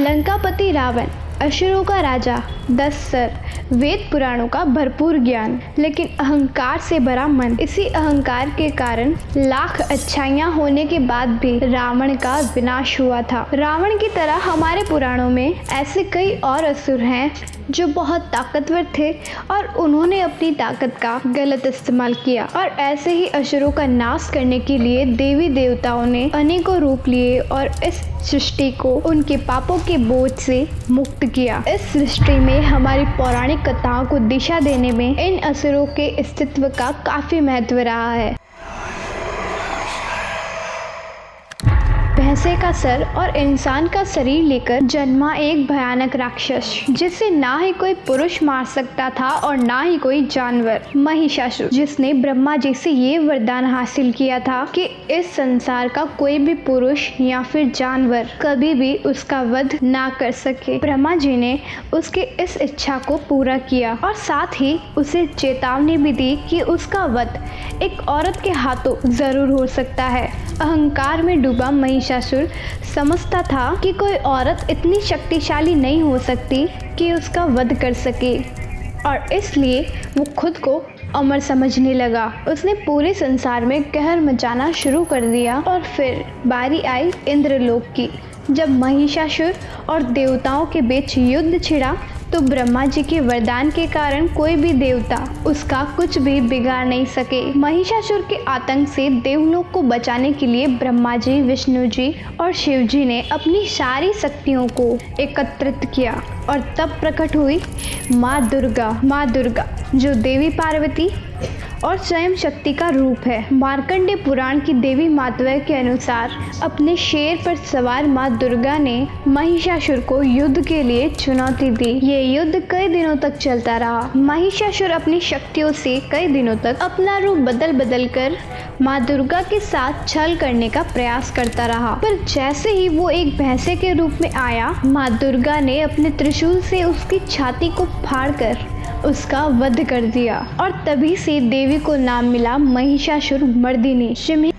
लंकापति रावण, असुरों का राजा, 10 सर, वेद पुराणों का भरपूर ज्ञान, लेकिन अहंकार से भरा मन। इसी अहंकार के कारण लाख अच्छाइयाँ होने के बाद भी रावण का विनाश हुआ था। रावण की तरह हमारे पुराणों में ऐसे कई और असुर हैं जो बहुत ताकतवर थे और उन्होंने अपनी ताकत का गलत इस्तेमाल किया, और ऐसे ही असुरों का नाश करने के लिए देवी देवताओं ने अनेकों रूप लिए और इस सृष्टि को उनके पापों के बोझ से मुक्त किया। इस सृष्टि में हमारी पौराणिक कथाओं को दिशा देने में इन असुरों के अस्तित्व का काफी महत्व रहा है। भैंसे का सर और इंसान का शरीर लेकर जन्मा एक भयानक राक्षस, जिसे ना ही कोई पुरुष मार सकता था और ना ही कोई जानवर, महिषासुर, जिसने ब्रह्मा जी से ये वरदान हासिल किया था कि इस संसार का कोई भी पुरुष या फिर जानवर कभी भी उसका वध ना कर सके। ब्रह्मा जी ने उसकी इस इच्छा को पूरा किया और साथ ही उसे चेतावनी भी दी कि उसका वध एक औरत के हाथों जरूर हो सकता है। अहंकार में डूबा महिषासुर समझता था कि कोई औरत इतनी शक्तिशाली नहीं हो सकती कि उसका वध कर सके, और इसलिए वो खुद को अमर समझने लगा। उसने पूरे संसार में कहर मचाना शुरू कर दिया। और फिर बारी आई इंद्रलोक की। जब महिषासुर और देवताओं के बीच युद्ध छिड़ा तो ब्रह्मा जी के वरदान के कारण कोई भी देवता उसका कुछ भी बिगाड़ नहीं सके। महिषासुर के आतंक से देवलोक को बचाने के लिए ब्रह्मा जी, विष्णु जी और शिव जी ने अपनी सारी शक्तियों को एकत्रित किया, और तब प्रकट हुई माँ दुर्गा जो देवी पार्वती और स्वयं शक्ति का रूप है। मार्कंडेय पुराण की देवी मातव्य के अनुसार अपने शेर पर सवार माँ दुर्गा ने महिषासुर को युद्ध के लिए चुनौती दी। ये युद्ध कई दिनों तक चलता रहा। महिषासुर अपनी शक्तियों से कई दिनों तक अपना रूप बदल कर माँ दुर्गा के साथ छल करने का प्रयास करता रहा, पर जैसे ही वो एक भैंसे के रूप में आया, माँ दुर्गा ने अपने त्रिशूल से उसकी छाती को फाड़कर उसका वध कर दिया, और तभी से देवी को नाम मिला महिषासुर मर्दिनी। सिम्ही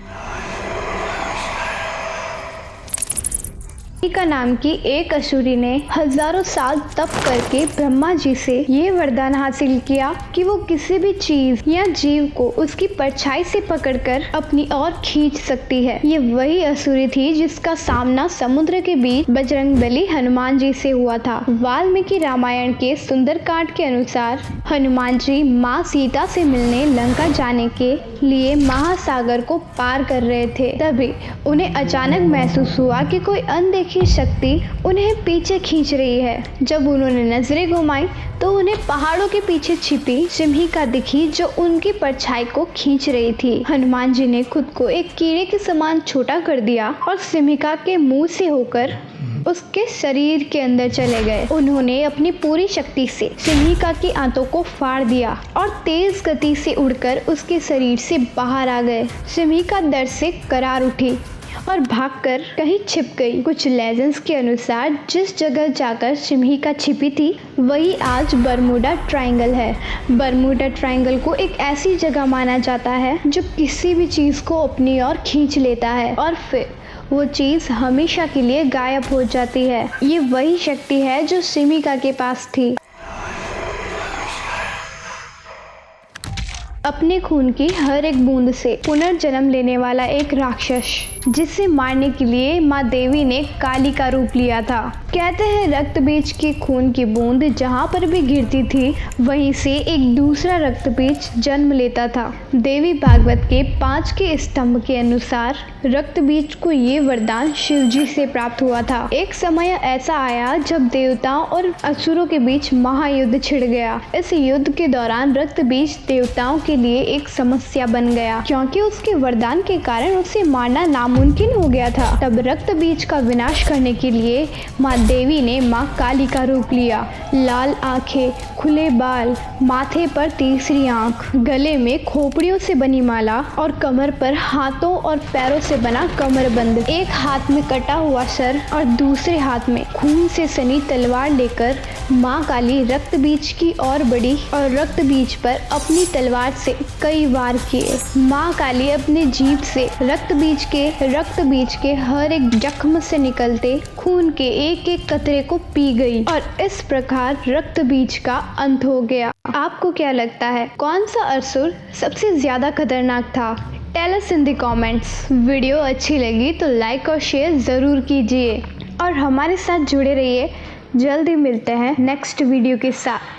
का नाम की एक असुरी ने हजारों साल तप करके ब्रह्मा जी से ये वरदान हासिल किया कि वो किसी भी चीज या जीव को उसकी परछाई से पकड़कर अपनी ओर खींच सकती है। ये वही असुरी थी जिसका सामना समुद्र के बीच बजरंगबली हनुमान जी से हुआ था। वाल्मीकि रामायण के सुंदरकांड के अनुसार हनुमान जी माँ सीता से मिलने लंका जाने के लिए महासागर को पार कर रहे थे। तभी उन्हें अचानक महसूस हुआ कि कोई अनदेखी शक्ति उन्हें पीछे खींच रही है। जब उन्होंने नजरें घुमाई तो उन्हें पहाड़ों के पीछे छिपी सिम्हिका दिखी, जो उनकी परछाई को खींच रही थी। हनुमान जी ने खुद को एक कीड़े के समान छोटा कर दिया और सिम्हिका के मुंह से होकर उसके शरीर के अंदर चले गए। उन्होंने अपनी पूरी शक्ति से सिम्हिका की आंतों को फाड़ दिया और तेज गति से उड़कर उसके शरीर से बाहर आ गए। सिम्हिका डर से करार उठी और भागकर कहीं छिप गई। कुछ लेजेंड्स के अनुसार जिस जगह जाकर सिम्हिका छिपी थी वही आज बरमूडा ट्रायंगल है। बरमूडा ट्रायंगल को एक ऐसी जगह माना जाता है जो किसी भी चीज को अपनी ओर खींच लेता है और फिर वो चीज हमेशा के लिए गायब हो जाती है। ये वही शक्ति है जो सिम्हिका के पास थी। अपने खून की हर एक बूंद से पुनर्जन्म लेने वाला एक राक्षस, जिसे मारने के लिए माँ देवी ने काली का रूप लिया था। कहते हैं रक्त बीज के खून की बूंद जहाँ पर भी गिरती थी वहीं से एक दूसरा रक्त बीज जन्म लेता था। देवी भागवत के 5 के स्तंभ के अनुसार रक्त बीज को ये वरदान शिव जी से प्राप्त हुआ था। एक समय ऐसा आया जब देवताओं और असुरों के बीच महायुद्ध छिड़ गया। इस युद्ध के दौरान रक्त बीज देवताओं के लिए एक समस्या बन गया, क्योंकि उसके वरदान के कारण उसे मारना नामुमकिन हो गया था। तब रक्त बीज का विनाश करने के लिए माँ देवी ने माँ काली का रूप लिया। लाल आंखें, खुले बाल, माथे पर तीसरी आंख, गले में खोपड़ियों से बनी माला और कमर पर हाथों और पैरों से बना कमरबंद। एक हाथ में कटा हुआ सर और दूसरे हाथ में खून से सनी तलवार लेकर माँ काली रक्त बीज की ओर बढ़ी और रक्त बीज पर अपनी तलवार से कई वार किए। माँ काली अपने जीभ से रक्त बीज के हर एक जख्म से निकलते खून के एक एक कतरे को पी गई और इस प्रकार रक्त बीज का अंत हो गया। आपको क्या लगता है, कौन सा असुर सबसे ज्यादा खतरनाक था? Tell us in the comments. Video अच्छी लगी तो लाइक और शेयर ज़रूर कीजिए और हमारे साथ जुड़े रहिए। जल्दी मिलते हैं नेक्स्ट वीडियो के साथ।